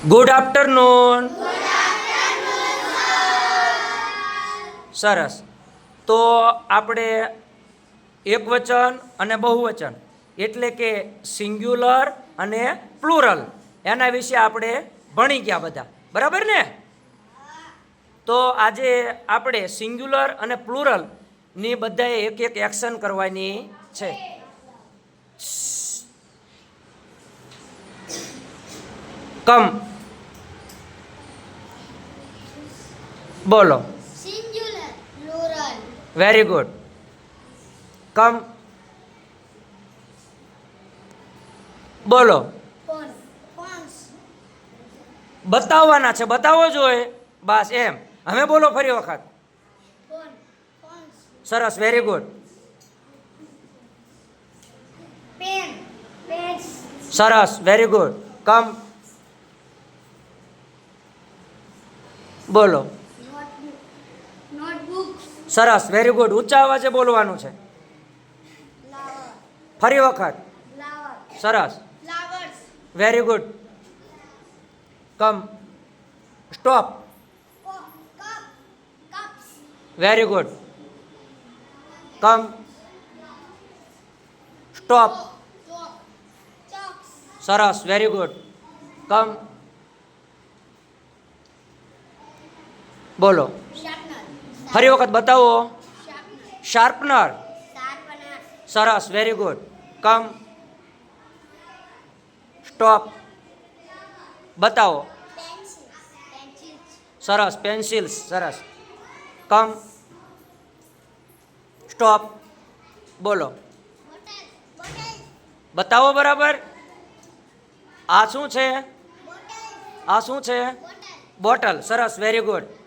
Good afternoon. સરસ. તો આપણે એકવચન અને બહુવચન એટલે કે સિંગ્યુલર અને પ્લુરલ એના વિશે આપણે ભણી ગયા બધા, બરાબર ને? તો આજે આપણે સિંગ્યુલર અને પ્લુરલ ની બધાએ એક એક એક્શન કરવાની છે. કમ બોલો. Singular plural. Very good. Come બોલો. Phone phones. બતાવવાના છે, બતાવો જોઈએ બસ એમ. હવે બોલો ફરી વખત. Phone phones. સરસ, વેરી ગુડ. Pen pens. સરસ, વેરી ગુડ. કમ બોલો. Notebook notebooks. સરસ, વેરી ગુડ. ઊંચા અવાજે બોલવાનું છે. ફ્લાવર ફરી વખત. ફ્લાવર. સરસ, flowers. Very good. Come stop. Cup cups. Very good. Come stop. Chalk chalks. સરસ, વેરી ગુડ. કમ બોલો. શાર્પનર. ફરી વખત બતાવો. શાર્પનર. શાર્પનર. શાર્પનર. સરસ, વેરી ગુડ. Come stop. બતાવો. Pencil pencils. સરસ, પેન્સિલ્સ. સરસ. Come stop. બોલો. બોટલ બોટલ બતાવો બરાબર. આ શું છે? બોટલ આ શું છે? બોટલ. બોટલ. સરસ, વેરી ગુડ.